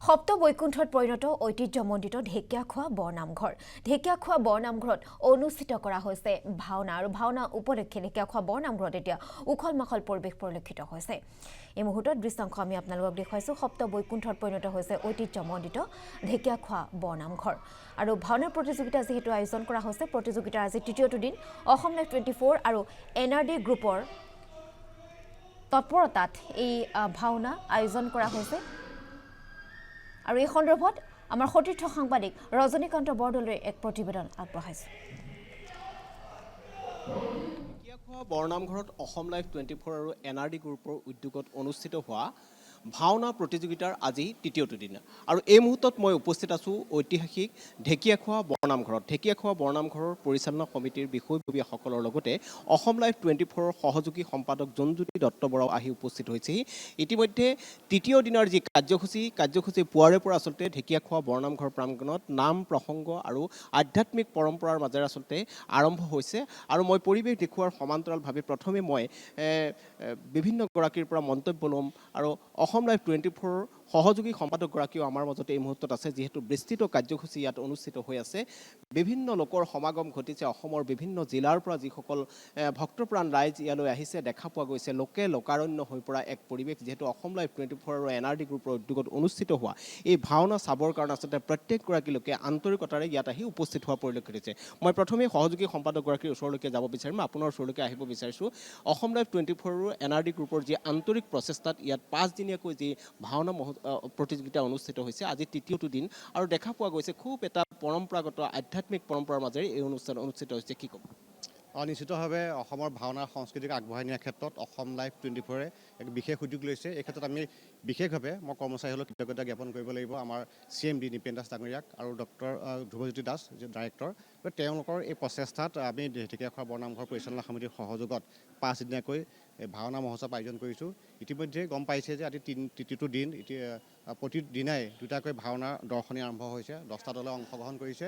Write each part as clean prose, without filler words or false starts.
সপ্ত বৈকুণ্ঠত পৰিণত ঐতিহ্যমণ্ডিত ঢেকীয়াখোৱা বৰনামঘৰ। ঢেকীয়াখোৱা বৰনামঘৰত অনুষ্ঠিত কৰা হৈছে ভাওনা আৰু ভাওনা উপলক্ষে ঢেকীয়াখোৱা বৰনামঘৰত এতিয়া উখল মাখল পৰিৱেশ পৰিলক্ষিত হৈছে। এই মুহূৰ্তত দৃশ্যাংশ আমি আপোনালোকক দেখুৱাইছোঁ। সপ্ত বৈকুণ্ঠত পৰিণত হৈছে ঐতিহ্যমণ্ডিত ঢেকীয়াখোৱা বৰনামঘৰ আৰু ভাওনাৰ প্ৰতিযোগিতা যিহেতু আয়োজন কৰা হৈছে। প্ৰতিযোগিতাৰ আজি তৃতীয়টো দিন। অসম লাইভ 24 আৰু NRD গ্ৰুপৰ তৎপৰতাত এই ভাওনা আয়োজন কৰা হৈছে আৰু এই সন্দৰ্ভত আমাৰ সতীৰ্থ সাংবাদিক ৰজনীকান্ত বৰদলৈয়ে এক প্ৰতিবেদন আগবঢ়াইছে। ঢেকীয়াখোৱা বৰনামঘৰত অসম লাইভ 24 আৰু NRD গ্ৰুপৰ উদ্যোগত অনুষ্ঠিত হোৱা ভাওনা প্ৰতিযোগিতাৰ আজি তৃতীয়টো দিন আৰু এই মুহূৰ্তত মই উপস্থিত আছোঁ ঐতিহাসিক ঢেকীয়াখোৱা বৰনামঘৰত। ঢেকীয়াখোৱা বৰনামঘৰৰ পৰিচালনা সমিতিৰ বিষয়ববীয়াসকলৰ লগতে অসম লাইভ 24ৰ সহযোগী সম্পাদক জোনজ্যোতি দত্ত বৰাও আহি উপস্থিত হৈছেহি। ইতিমধ্যে তৃতীয় দিনৰ যি কাৰ্যসূচী পুৱাৰে পৰা আচলতে ঢেকীয়াখোৱা বৰনামঘৰ প্ৰাংগণত নাম প্ৰসংগ আৰু আধ্যাত্মিক পৰম্পৰাৰ মাজেৰে আচলতে আৰম্ভ হৈছে আৰু মই পৰিৱেশ দেখুওৱাৰ সমান্তৰালভাৱে প্ৰথমে মই বিভিন্নগৰাকীৰ পৰা মন্তব্য ল'ম আৰু অসম লাইভ 24ৰ সহযোগী সম্পাদকগৰাকীও আমাৰ মাজতে এই মুহূৰ্তত আছে। যিহেতু বিস্তৃত কাৰ্যসূচী ইয়াত অনুষ্ঠিত হৈ আছে, বিভিন্ন লোকৰ সমাগম ঘটিছে। অসমৰ বিভিন্ন জিলাৰ পৰা যিসকল ভক্তপ্ৰাণ ৰাইজ ইয়ালৈ আহিছে দেখা পোৱা গৈছে। লোকে লোকাৰণ্য হৈ পৰা এক পৰিৱেশ। যিহেতু অসম লাইভ 24 আৰু NRD গ্ৰুপৰ উদ্যোগত অনুষ্ঠিত হোৱা এই ভাওনা চাবৰ কাৰণে আচলতে প্ৰত্যেকগৰাকী লোকে আন্তৰিকতাৰে ইয়াত আহি উপস্থিত হোৱা পৰিলক্ষিত হৈছে। মই প্ৰথমে সহযোগী সম্পাদকগৰাকীৰ ওচৰলৈকে যাব বিচাৰিম, আপোনাৰ ওচৰলৈকে আহিব বিচাৰিছোঁ। অসম লাইভ 24 আৰু NRD গ্ৰুপৰ যি আন্তৰিক প্ৰচেষ্টাত ইয়াত 5 দিনীয়াকৈ যি ভাওনা প্ৰতিযোগিতা অনুষ্ঠিত হৈছে, আজি তৃতীয়টো দিন আৰু দেখা পোৱা গৈছে খুব এটা পৰম্পৰাগত আধ্যাত্মিক পৰম্পৰাৰ মাজেৰে এই অনুষ্ঠান অনুষ্ঠিত হৈছে। কি ক'ব? নিশ্চিতভাৱে অসমৰ ভাওনা সংস্কৃতিক আগবঢ়াই নিয়াৰ ক্ষেত্ৰত অসম লাইভ 24 এক বিশেষ উদ্যোগ লৈছে। এই ক্ষেত্ৰত আমি বিশেষভাৱে মই কৰ্মচাৰীসকলক কৃতজ্ঞতা জ্ঞাপন কৰিব লাগিব। আমাৰ CMD নিপেন দাস ডাঙৰীয়াক আৰু ডক্টৰ ধ্ৰুৱজ্যোতি দাস ডাইৰেক্টৰ, তেওঁলোকৰ এই প্ৰচেষ্টাত আমি ঢেকীয়াখোৱা বৰনামঘৰ পৰিচালনা সমিতিৰ সহযোগত 5 দিনীয়াকৈ ভাওনা মহোৎসৱ আয়োজন কৰিছোঁ। ইতিমধ্যে গম পাইছে যে আজি তৃতীয়টো দিন। প্ৰতিদিনাই দুটাকৈ ভাওনা দৰ্শনী আৰম্ভ হৈছে। 10টা দলে অংশগ্ৰহণ কৰিছে।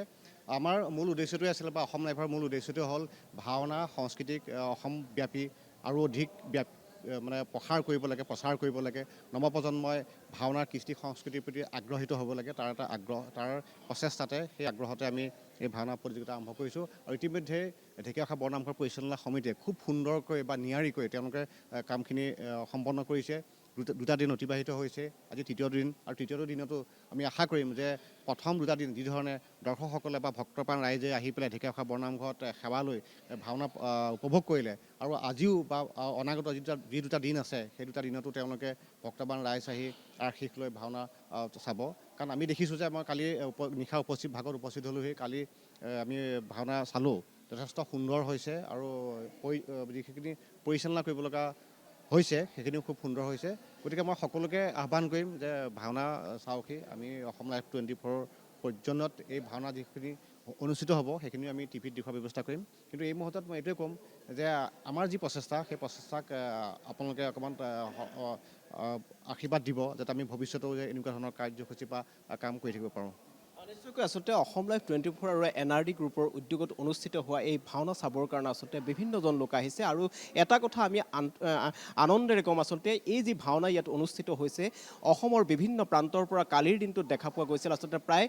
আমাৰ মূল উদ্দেশ্যটোৱে আছিলে বা অসম লাইভৰ মূল উদ্দেশ্যটো হ'ল ভাওনা সংস্কৃতিক অসমব্যাপী আৰু অধিক প্ৰচাৰ কৰিব লাগে। নৱপ্ৰজন্মই ভাওনাৰ কৃষ্টি সংস্কৃতিৰ প্ৰতি আগ্ৰহীত হ'ব লাগে। তাৰ এটা আগ্ৰহ, তাৰ প্ৰচেষ্টাতে সেই আগ্ৰহতে আমি এই ভাওনা প্ৰতিযোগিতা আৰম্ভ কৰিছোঁ। আৰু ইতিমধ্যে ঢেকীয়াখোৱা বৰনামঘৰ পৰিচালনা সমিতিয়ে খুব সুন্দৰকৈ বা নিয়াৰিকৈ তেওঁলোকে কামখিনি সম্পন্ন কৰিছে। দুটা দিন অতিবাহিত হৈছে, আজি তৃতীয় দিন আৰু তৃতীয়টো দিনতো আমি আশা কৰিম যে প্ৰথম দুটা দিন যিধৰণে দৰ্শকসকলে বা ভক্তপ্ৰাণ ৰাইজে আহি পেলাই ঢেকীয়াখোৱা বৰনামঘৰত সেৱা লৈ ভাওনা উপভোগ কৰিলে আৰু আজিও বা অনাগত যি দুটা দিন আছে সেই দুটা দিনতো তেওঁলোকে ভক্তপ্ৰাণ ৰাইজ আহি আশীষ লৈ ভাওনা চাব। কাৰণ আমি দেখিছোঁ যে মই কালি নিশা ভাগত উপস্থিত হ'লোহি। কালি আমি ভাওনা চালোঁ, যথেষ্ট সুন্দৰ হৈছে আৰু যিখিনি পৰিচালনা কৰিব লগা হৈছে সেইখিনিও খুব সুন্দৰ হৈছে। গতিকে মই সকলোকে আহ্বান কৰিম যে ভাওনা চাওকহি। আমি অসম লাইভ 24 পৰ্যন্ত এই ভাওনা যিখিনি অনুষ্ঠিত হ'ব সেইখিনিও আমি টিভিত দেখুওৱাৰ ব্যৱস্থা কৰিম। কিন্তু এই মুহূৰ্তত মই এইটোৱে ক'ম যে আমাৰ যি প্ৰচেষ্টা, সেই প্ৰচেষ্টাক আপোনালোকে অকণমান আশীৰ্বাদ দিব যাতে আমি ভৱিষ্যতেও যে এনেকুৱা ধৰণৰ কাৰ্যসূচী বা কাম কৰি থাকিব পাৰোঁ। নিশ্চয়কৈ আচলতে অসম লাইভ 24 আৰু NRD গ্ৰুপৰ উদ্যোগত অনুষ্ঠিত হোৱা এই ভাওনা চাবৰ কাৰণে আচলতে বিভিন্নজন লোক আহিছে আৰু এটা কথা আমি আনন্দেৰে ক'ম, আচলতে এই যি ভাওনা ইয়াত অনুষ্ঠিত হৈছে অসমৰ বিভিন্ন প্ৰান্তৰ পৰা কালিৰ দিনটোত দেখা পোৱা গৈছিল। আচলতে প্ৰায়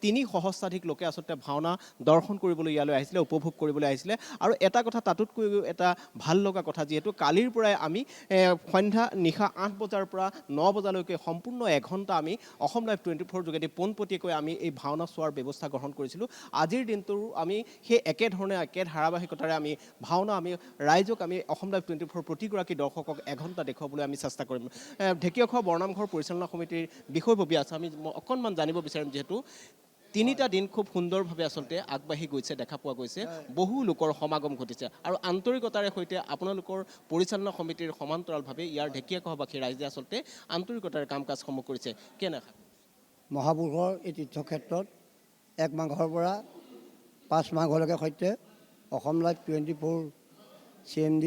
3 সহস্ৰাধিক লোকে আচলতে ভাওনা দৰ্শন কৰিবলৈ ইয়ালৈ আহিছিলে, উপভোগ কৰিবলৈ আহিছিলে। আৰু এটা কথা তাতোতকৈ এটা ভাল লগা কথা, যিহেতু কালিৰ পৰাই আমি নিশা 8 বজাৰ পৰা 9 বজালৈকে সম্পূৰ্ণ এঘণ্টা আমি অসম লাইভ 24 যোগেদি পোনপটীয়াকৈ আমি এই ভাওনা চোৱাৰ ব্যৱস্থা গ্ৰহণ কৰিছিলোঁ। আজিৰ দিনটো আমি সেই একে ধাৰাবাহিকতাৰে আমি ভাওনা ৰাইজক আমি অসম লাইভ 24 প্ৰতিগৰাকী দৰ্শকক এঘণ্টা দেখুৱাবলৈ আমি চেষ্টা কৰিম। ঢেকীয়াখোৱা বৰনামঘৰ পৰিচালনা সমিতিৰ বিষয়ববীয়া আছে, আমি অকণমান জানিব বিচাৰিম। যিহেতু 3টা দিন খুব সুন্দৰভাৱে আচলতে আগবাঢ়ি গৈছে, দেখা পোৱা গৈছে, বহু লোকৰ সমাগম ঘটিছে আৰু আন্তৰিকতাৰে সৈতে আপোনালোকৰ পৰিচালনা সমিতিৰ সমান্তৰালভাৱে ইয়াৰ ঢেকীয়াখোৱাবাসী ৰাইজে আচলতে আন্তৰিকতাৰে কাম কাজসমূহ কৰিছে। কেনেকৈ মহাপুৰুষৰ এই তীৰ্থক্ষেত্ৰত 1 মাঘৰ পৰা 5 মাঘলৈকে সৈতে অসম লাইভ 24 CMD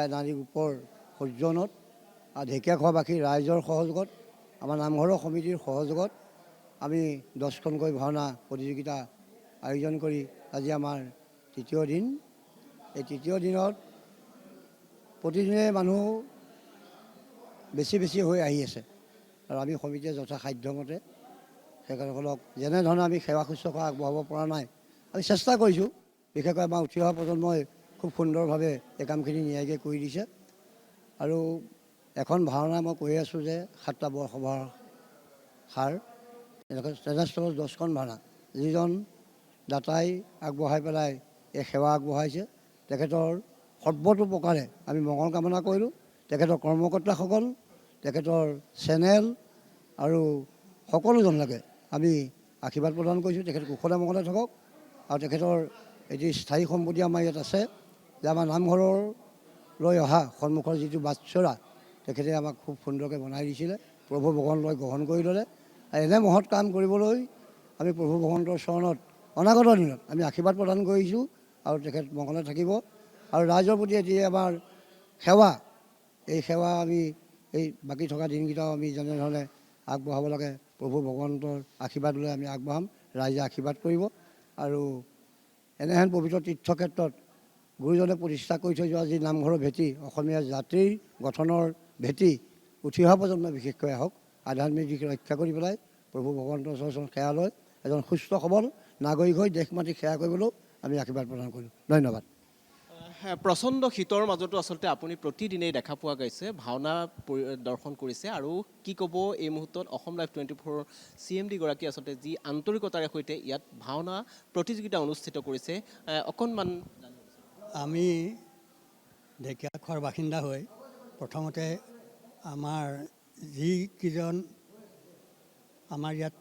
NRD গ্ৰুপৰ সৌজন্যত ঢেকীয়াখোৱাবাসী ৰাইজৰ সহযোগত আমাৰ নামঘৰৰ সমিতিৰ সহযোগত আমি 10খনকৈ ভাওনা প্ৰতিযোগিতা আয়োজন কৰি আজি আমাৰ তৃতীয় দিন। এই তৃতীয় দিনত প্ৰতিদিনে মানুহ বেছি হৈ আহি আছে। আৰু আমি সমিতিয়ে যথাসাধ্যমতে তেখেতসকলক যেনেধৰণে আমি সেৱা শুশ্ৰূষা আগবঢ়াব পৰা নাই আমি চেষ্টা কৰিছোঁ। বিশেষকৈ আমাৰ উঠি অহা প্ৰজন্মই খুব সুন্দৰভাৱে এই কামখিনি ন্যায়কৈ কৰি দিছে। আৰু এখন ভাওনা মই কৈ আছোঁ যে 7টা বৰসভাৰ সাৰ তেনেকৈ তেনেস্থলত 10খন ভাওনা যিজন দাতাই আগবঢ়াই পেলাই এই সেৱা আগবঢ়াইছে তেখেতৰ সৰ্বতো প্ৰকাৰে আমি মংগল কামনা কৰিলোঁ। তেখেতৰ কৰ্মকৰ্তাসকল, তেখেতৰ চেনেল আৰু সকলোজনলৈকে আমি আশীৰ্বাদ প্ৰদান কৰিছোঁ। তেখেত কুশলে মংগলে থাকক। আৰু তেখেতৰ এটি স্থায়ী সম্পত্তি আমাৰ ইয়াত আছে যে আমাৰ নামঘৰলৈ অহা সন্মুখৰ যিটো বাটচৰা তেখেতে আমাক খুব সুন্দৰকৈ বনাই দিছিলে। প্ৰভু ভগৱন্তই গ্ৰহণ কৰি ল'লে। আৰু এনে মহৎ কাম কৰিবলৈ আমি প্ৰভু ভগৱন্তৰ চৰণত অনাগত দিনত আমি আশীৰ্বাদ প্ৰদান কৰিছোঁ। আৰু তেখেত মংগলে থাকিব। আৰু ৰাইজৰ প্ৰতি এটি আমাৰ সেৱা, এই সেৱা আমি এই বাকী থকা দিনকেইটাও আমি যেনেধৰণে আগবঢ়াব লাগে প্ৰভু ভগৱন্তৰ আশীৰ্বাদ লৈ আমি আগবঢ়াম। ৰাইজে আশীৰ্বাদ কৰিব। আৰু এনেহেন পবিত্ৰ তীৰ্থক্ষেত্ৰত গুৰুজনে প্ৰতিষ্ঠা কৰি থৈ যোৱা যি নামঘৰৰ ভেটি, অসমীয়া জাতিৰ গঠনৰ ভেটি, উঠি অহা প্ৰজন্ম বিশেষকৈ আহক আধ্যাত্মিক দিশ ৰক্ষা কৰি পেলাই প্ৰভু ভগৱন্তৰ ওচৰত সেৱা লয় এজন সুস্থ সবল নাগৰিক হৈ দেশ মাতৃক সেৱা কৰিবলৈও আমি আশীৰ্বাদ প্ৰদান কৰিলোঁ। ধন্যবাদ। প্ৰচণ্ড শীতৰ মাজতো আচলতে আপুনি প্ৰতিদিনেই দেখা পোৱা গৈছে ভাওনা দৰ্শন কৰিছে। আৰু কি ক'ব এই মুহূৰ্তত অসম লাইভ 24 CMD গৰাকী আচলতে যি আন্তৰিকতাৰে সৈতে ইয়াত ভাওনা প্ৰতিযোগিতা অনুষ্ঠিত কৰিছে অকণমান আমি ঢেকীয়াখোৱাৰ বাসিন্দা হৈ প্ৰথমতে আমাৰ যিকেইজন আমাৰ ইয়াত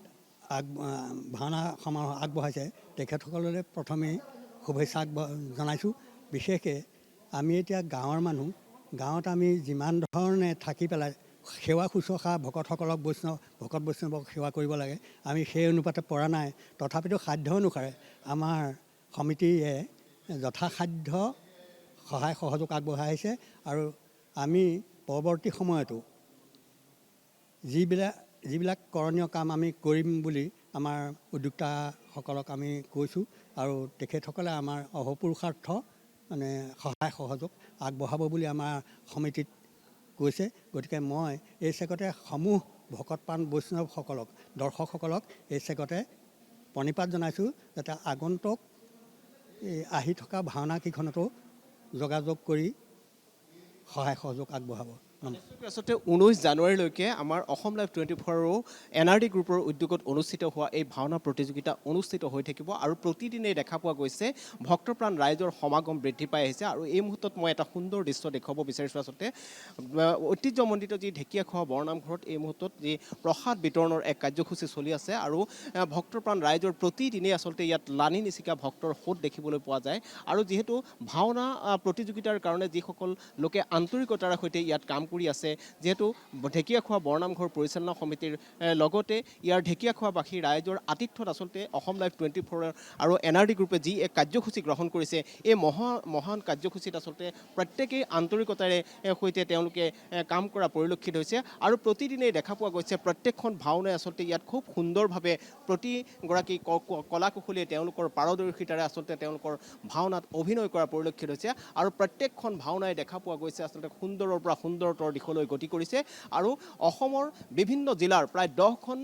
ভাওনা সমাৰোহ আগবঢ়াইছে তেখেতসকললৈ প্ৰথমেই শুভেচ্ছা জনাইছোঁ। বিশেষকৈ আমি এতিয়া গাঁৱৰ মানুহ, গাঁৱত আমি যিমান ধৰণে থাকি পেলাই সেৱা শুশ্ৰূষা ভকতসকলক ভকত বৈষ্ণৱক সেৱা কৰিব লাগে আমি সেই অনুপাতে পৰা নাই। তথাপিতো সাধ্য অনুসাৰে আমাৰ সমিতিয়ে যথাসাধ্য সহায় সহযোগ আগবঢ়াই আহিছে। আৰু আমি পৰৱৰ্তী সময়তো যিবিলাক কৰণীয় কাম আমি কৰিম বুলি আমাৰ উদ্যোক্তাসকলক আমি কৈছোঁ। আৰু তেখেতসকলে আমাৰ অহোপুৰুষাৰ্থ মানে সহায় সহযোগ আগবঢ়াব বুলি আমাৰ সমিতিত কৈছে। গতিকে মই এই চেগতে সমূহ ভকতপ্ৰাণ বৈষ্ণৱসকলক, দৰ্শকসকলক এই চেগতে প্ৰণিপাত জনাইছোঁ যাতে আগন্তুক আহি থকা ভাওনাকেইখনতো যোগাযোগ কৰি সহায় সহযোগ আগবঢ়াব। আচলতে 19 জানুৱাৰীলৈকে আমাৰ অসম লাইভ 24 NRD গ্ৰুপৰ উদ্যোগত অনুষ্ঠিত হোৱা এই ভাওনা প্ৰতিযোগিতা অনুষ্ঠিত হৈ থাকিব। আৰু প্ৰতিদিনেই দেখা পোৱা গৈছে ভক্তপ্ৰাণ ৰাইজৰ সমাগম বৃদ্ধি পাই আহিছে। আৰু এই মুহূৰ্তত মই এটা সুন্দৰ দৃশ্য দেখুৱাব বিচাৰিছোঁ। আচলতে ঐতিহ্যমণ্ডিত যি ঢেকীয়াখোৱা বৰনামঘৰত এই মুহূৰ্তত যি প্ৰসাদ বিতৰণৰ এক কাৰ্যসূচী চলি আছে। আৰু ভক্তপ্ৰাণ ৰাইজৰ প্ৰতিদিনেই আচলতে ইয়াত লানি নিচিকা ভক্তৰ সোঁত দেখিবলৈ পোৱা যায়। আৰু যিহেতু ভাওনা প্ৰতিযোগিতাৰ কাৰণে যিসকল লোকে আন্তৰিকতাৰ সৈতে ইয়াত কাম কৰি আছে, যিহেতু ঢেকীয়াখোৱা বৰনামঘৰ পৰিচালনা সমিতিৰ লগতে ইয়াৰ ঢেকীয়াখোৱাবাসী ৰাইজৰ আতিথ্যত আচলতে অসম লাইভ 24 আৰু NRD গ্ৰুপে যি এক কাৰ্যসূচী গ্ৰহণ কৰিছে এই মহান কাৰ্যসূচীত আচলতে প্ৰত্যেকেই আন্তৰিকতাৰে সৈতে তেওঁলোকে কাম কৰা পৰিলক্ষিত হৈছে। আৰু প্ৰতিদিনেই দেখা পোৱা গৈছে প্ৰত্যেকখন ভাওনাই আচলতে ইয়াত খুব সুন্দৰভাৱে প্ৰতিগৰাকী কলা কুশলীয়ে তেওঁলোকৰ পাৰদৰ্শিতাৰে আচলতে তেওঁলোকৰ ভাওনাত অভিনয় কৰা পৰিলক্ষিত হৈছে। আৰু প্ৰত্যেকখন ভাওনাই দেখা পোৱা গৈছে আচলতে সুন্দৰৰ পৰা সুন্দৰতৰ দিশলৈ গতি কৰিছে। আৰু অসমৰ বিভিন্ন জিলাৰ প্ৰায় 10খন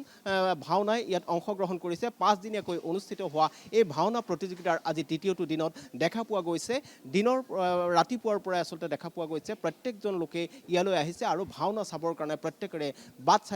ভাওনাই ইয়াত অংশগ্ৰহণ কৰিছে। 5 দিনীয়াকৈ অনুষ্ঠিত হোৱা এই ভাওনা প্ৰতিযোগিতাৰ আজি তৃতীয়টো দিনত দেখা পোৱা গৈছে ৰাতিপুৱাৰ পৰাই আচলতে দেখা পোৱা গৈছে প্ৰত্যেকজন লোকে ইয়ালৈ আহিছে আৰু ভাওনা চাবৰ কাৰণে প্ৰত্যেকৰে বাট চাই